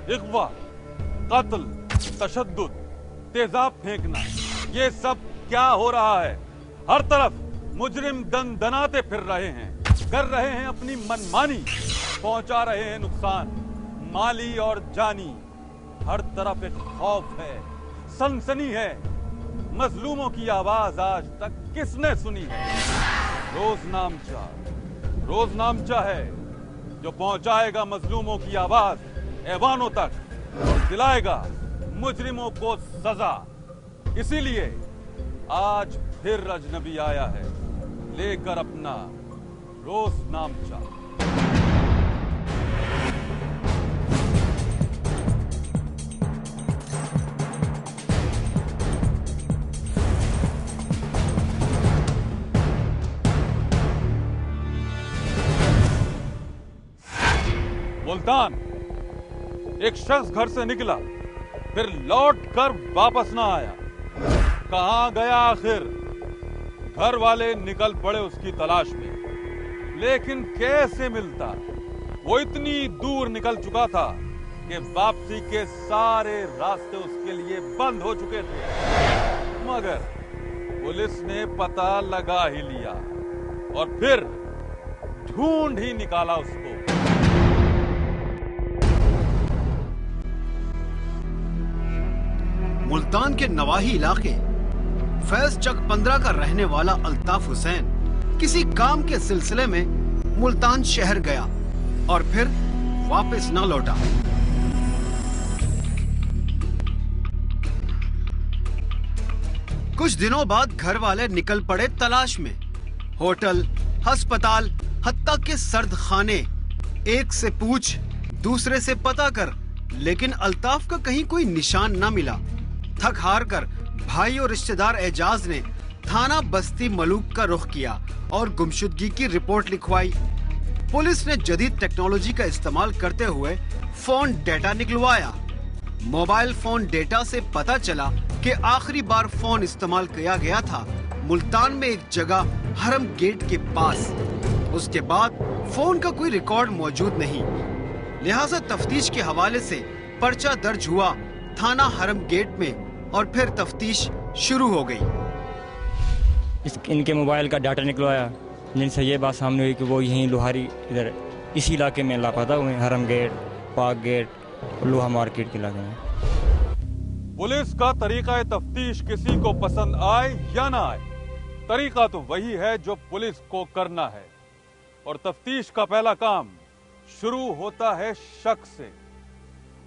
इग़वा, कत्ल, तशद्दुद, तेजाब फेंकना, ये सब क्या हो रहा है? हर तरफ मुजरिम दंदनाते फिर रहे हैं, कर रहे हैं अपनी मनमानी, पहुंचा रहे हैं नुकसान माली और जानी। हर तरफ एक खौफ है, सनसनी है। मजलूमों की आवाज आज तक किसने सुनी है? रोजनामचा है जो पहुंचाएगा मजलूमों की आवाज ऐवानों तक और दिलाएगा मुजरिमों को सजा। इसीलिए आज फिर अजनबी आया है लेकर अपना रोजनामचा। मुल्तान, एक शख्स घर से निकला, फिर लौट कर वापस ना आया। कहां गया आखिर? घर वाले निकल पड़े उसकी तलाश में, लेकिन कैसे मिलता? वो इतनी दूर निकल चुका था कि वापसी के सारे रास्ते उसके लिए बंद हो चुके थे। मगर पुलिस ने पता लगा ही लिया और फिर ढूंढ ही निकाला उसको। मुल्तान के नवाही इलाके फैज चक 15 का रहने वाला अल्ताफ हुसैन किसी काम के सिलसिले में मुल्तान शहर गया और फिर वापस न लौटा। कुछ दिनों बाद घर वाले निकल पड़े तलाश में। होटल, अस्पताल, हत्ता के सर्द खाने, एक से पूछ दूसरे से पता कर, लेकिन अल्ताफ का कहीं कोई निशान न मिला। थक हार कर भाई और रिश्तेदार एजाज ने थाना बस्ती मलूक का रुख किया और गुमशुदगी की रिपोर्ट लिखवाई। पुलिस ने जदीद टेक्नोलॉजी का इस्तेमाल करते हुए फोन डेटा निकलवाया। मोबाइल फोन डेटा से पता चला कि आखिरी बार फोन इस्तेमाल किया गया था मुल्तान में एक जगह हरम गेट के पास। उसके बाद फोन का कोई रिकॉर्ड मौजूद नहीं, लिहाजा तफ्तीश के हवाले से पर्चा दर्ज हुआ थाना हरम गेट में और फिर तफ्तीश शुरू हो गई। इनके मोबाइल का डाटा निकलवाया, जिनसे ये बात सामने हुई कि वो यहीं लोहारी इधर इसी इलाके में लापता हुए, हरम गेट, पाक गेट, लोहा मार्केट के इलाके में। पुलिस का तरीका तफ्तीश किसी को पसंद आए या ना आए, तरीका तो वही है जो पुलिस को करना है। और तफ्तीश का पहला काम शुरू होता है शक से।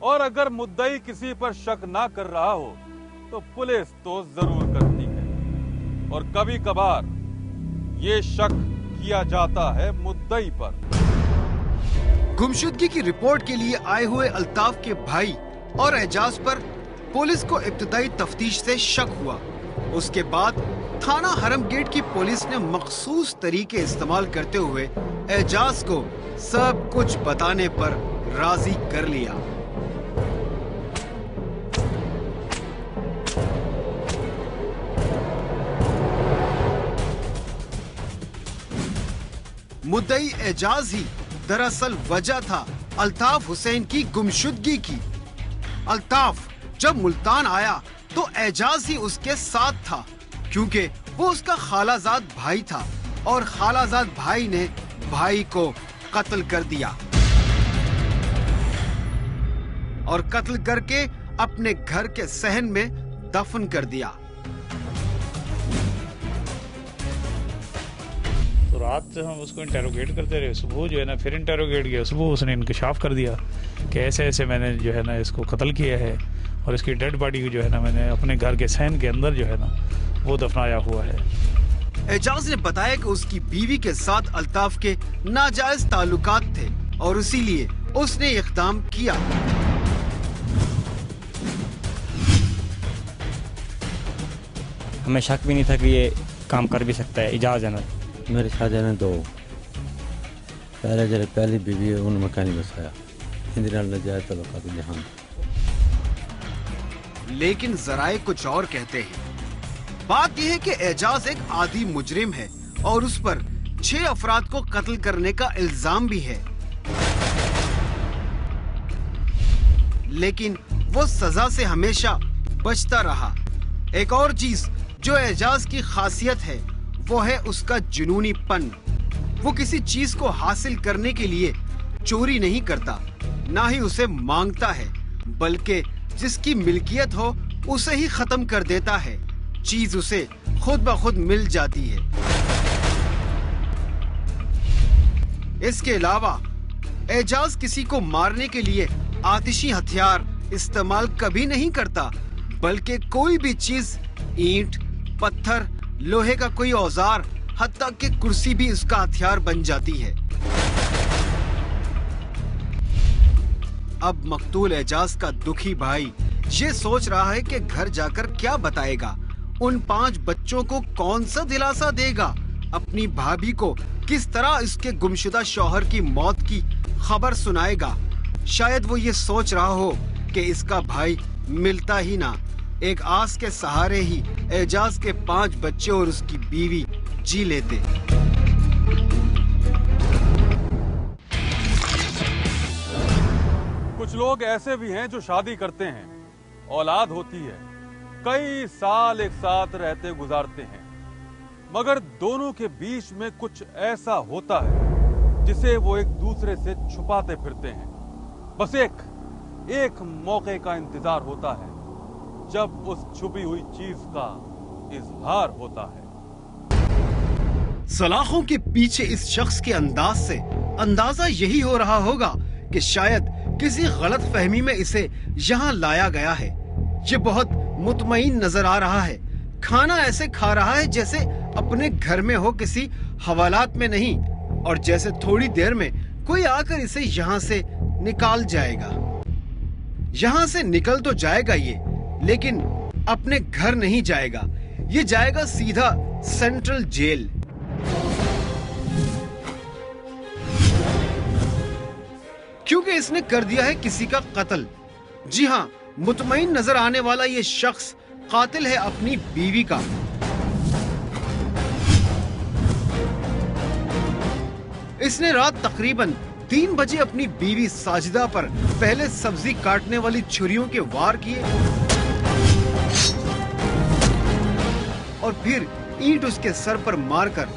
और अगर मुद्दई किसी पर शक ना कर रहा हो तो पुलिस तो जरूर करती है, और कभी कभार ये शक किया जाता है मुद्दई पर। गुमशुदगी की रिपोर्ट के लिए आए हुए अल्ताफ के भाई और एजाज पर पुलिस को इब्तिदाई तफ्तीश से शक हुआ। उसके बाद थाना हरम गेट की पुलिस ने मखसूस तरीके इस्तेमाल करते हुए एजाज को सब कुछ बताने पर राजी कर लिया। मुद्दई एजाज ही दरअसल वजह था अल्ताफ हुसैन की गुमशुदगी की। अल्ताफ जब मुल्तान आया तो एजाज ही उसके साथ था, क्योंकि वो उसका खालाजाद भाई था और खालाजाद भाई ने भाई को कत्ल कर दिया और कत्ल करके अपने घर के सहन में दफन कर दिया। तो रात से हम उसको इंटेरोगेट करते रहे। सुबह जो है ना फिर इंटेरोगेट किया। सुबह उसने इंकशाफ कर दिया कि ऐसे ऐसे मैंने जो है ना इसको कत्ल किया है और इसकी डेड बॉडी को जो है ना मैंने अपने घर के सहन के अंदर जो है ना वो दफनाया हुआ है। एजाज ने बताया कि उसकी बीवी के साथ अल्ताफ के नाजायज ताल्लुकात थे और इसीलिए उसने इक़दाम किया। हमें शक भी नहीं था कि ये काम कर भी सकता है। एजाज है ना, मेरे शादी ने 2 पहले पहली बीवी है उन मकानी बसाया नजायज तल्लुकात जहां। लेकिन जराए कुछ और कहते हैं। बात यह है कि एजाज एक आदी मुजरिम है और उस पर 6 अफराद को कत्ल करने का इल्जाम भी है। लेकिन वो सजा से हमेशा बचता रहा। एक और चीज जो एजाज की खासियत है वो है उसका जुनूनीपन। वो किसी चीज को हासिल करने के लिए चोरी नहीं करता, ना ही उसे मांगता है, बल्कि जिसकी मिल्कियत हो उसे ही खत्म कर देता है। चीज उसे खुद ब खुद मिल जाती है। इसके अलावा एजाज किसी को मारने के लिए आतिशी हथियार इस्तेमाल कभी नहीं करता, बल्कि कोई भी चीज, ईंट, पत्थर, लोहे का कोई औजार, हत्ता कि कुर्सी भी उसका हथियार बन जाती है। अब मकतूल एजाज का दुखी भाई ये सोच रहा है कि घर जाकर क्या बताएगा, उन 5 बच्चों को कौन सा दिलासा देगा, अपनी भाभी को किस तरह इसके गुमशुदा शौहर की मौत की खबर सुनाएगा। शायद वो ये सोच रहा हो कि इसका भाई मिलता ही ना। एक आस के सहारे ही एजाज के 5 बच्चे और उसकी बीवी जी लेते। कुछ लोग ऐसे भी हैं जो शादी करते हैं, औलाद होती है, कई साल एक साथ रहते गुजारते हैं, मगर दोनों के बीच में कुछ ऐसा होता है जिसे वो एक दूसरे से छुपाते फिरते हैं। बस एक मौके का इंतजार होता है जब उस छुपी हुई चीज का इजहार होता है। सलाखों के पीछे इस शख्स के अंदाज से अंदाजा यही हो रहा होगा कि शायद किसी गलत फहमी में इसे यहाँ लाया गया है। ये बहुत मुतमईन नजर आ रहा है, खाना ऐसे खा रहा है जैसे अपने घर में हो, किसी हवालात में नहीं, और जैसे थोड़ी देर में कोई आकर इसे यहाँ से निकाल जाएगा। यहाँ से निकल तो जाएगा ये, लेकिन अपने घर नहीं जाएगा, ये जाएगा सीधा सेंट्रल जेल। क्योंकि इसने कर दिया है किसी का कत्ल। जी हाँ, मुतमईन नजर आने वाला ये शख्स कातिल है अपनी बीवी का। इसने रात तकरीबन 3 बजे अपनी बीवी साजिदा पर पहले सब्जी काटने वाली छुरियों के वार किए और फिर ईंट उसके सर पर मारकर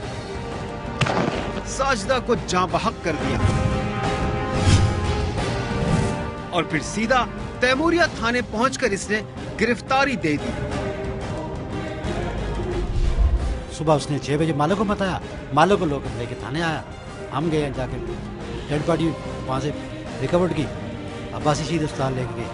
साजिदा को जाँ बहक कर दिया और फिर सीधा तैमूरिया थाने पहुंचकर इसने गिरफ्तारी दे दी। सुबह उसने 6 बजे मालो को बताया, मालो को लोग लेके थाने आया। हम गए, जाके डेड बॉडी वहाँ से रिकवर्ड की, अब्बासी शहीद अस्पताल लेके गए,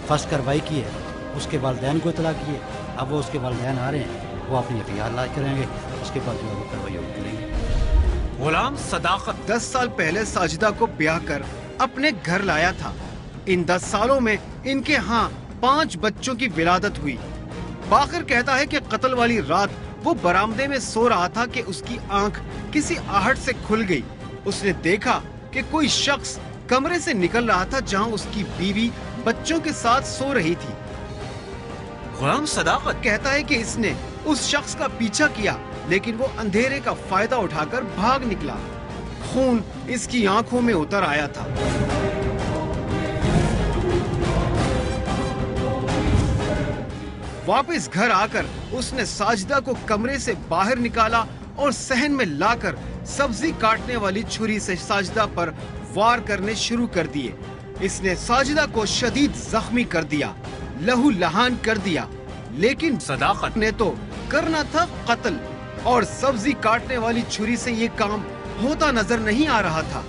फर्स्ट कार्रवाई की है, उसके वालिदैन को इतला किए। अब वो उसके वालिदैन आ रहे हैं, वो अपनी एफआईआर लाज करेंगे, उसके बाद जो भी कार्रवाई होगी करेंगे। गुलाम सदाकत 10 साल पहले साजिदा को ब्याह कर अपने घर लाया था। इन 10 सालों में इनके यहाँ 5 बच्चों की विलादत हुई। बाकर कहता है कि कत्ल वाली रात वो बरामदे में सो रहा था कि उसकी आंख किसी आहट से खुल गई। उसने देखा कि कोई शख्स कमरे से निकल रहा था जहाँ उसकी बीवी बच्चों के साथ सो रही थी। गुलाम सदाकत कहता है कि इसने उस शख्स का पीछा किया, लेकिन वो अंधेरे का फायदा उठाकर भाग निकला। खून इसकी आंखों में उतर आया था। वापस घर आकर उसने साजिदा को कमरे से बाहर निकाला और सहन में लाकर सब्जी काटने वाली छुरी से साजिदा पर वार करने शुरू कर दिए। इसने साजिदा को शदीद जख्मी कर दिया, लहू लहान कर दिया, लेकिन सदाकत ने तो करना था कत्ल और सब्जी काटने वाली छुरी से ये काम होता नजर नहीं आ रहा था।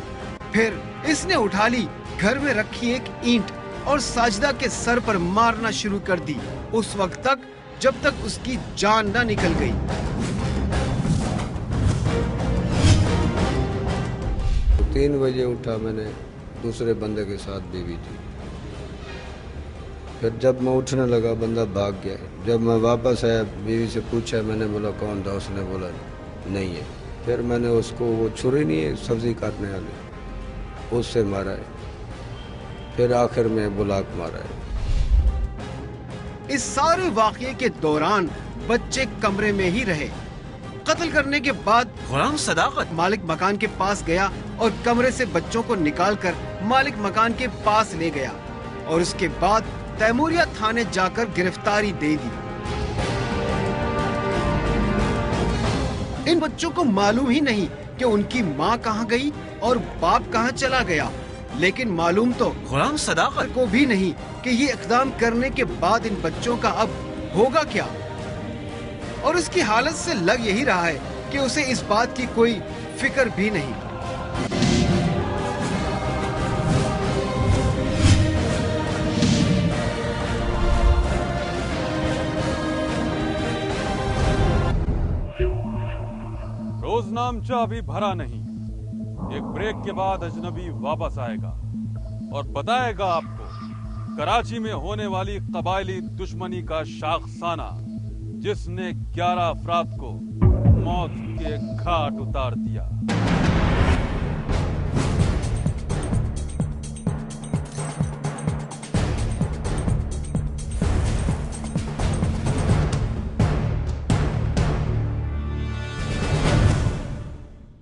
फिर इसने उठा ली घर में रखी एक ईंट और साजिदा के सर पर मारना शुरू कर दी, उस वक्त तक जब तक उसकी जान न निकल गई। तो 3 बजे उठा मैंने, दूसरे बंदे के साथ बीवी थी। फिर जब मैं उठने लगा बंदा भाग गया। जब मैं वापस आया बीवी से पूछा, मैंने बोला कौन था, उसने बोला नहीं है। फिर मैंने उसको वो छुरी नहीं है सब्जी काटने वाली, उससे मारा है। फिर आखिर में बुलाक मारा है। इस सारे वाकये के दौरान बच्चे कमरे में ही रहे। कत्ल करने के बाद गुलाम सदाकत मालिक मकान के पास गया और कमरे से बच्चों को निकालकर मालिक मकान के पास ले गया। और उसके बाद तैमूरिया थाने जाकर गिरफ्तारी दे दी। इन बच्चों को मालूम ही नहीं कि उनकी माँ कहाँ गई और बाप कहाँ चला गया, लेकिन मालूम तो गुलाम सदाकत को भी नहीं कि ये इक़दाम करने के बाद इन बच्चों का अब होगा क्या। और उसकी हालत से लग यही रहा है कि उसे इस बात की कोई फिक्र भी नहीं। रोजनामचा अभी भरा नहीं, एक ब्रेक के बाद अजनबी वापस आएगा और बताएगा आपको कराची में होने वाली कबायली दुश्मनी का शाखसाना, जिसने 11 अफराद को मौत के घाट उतार दिया।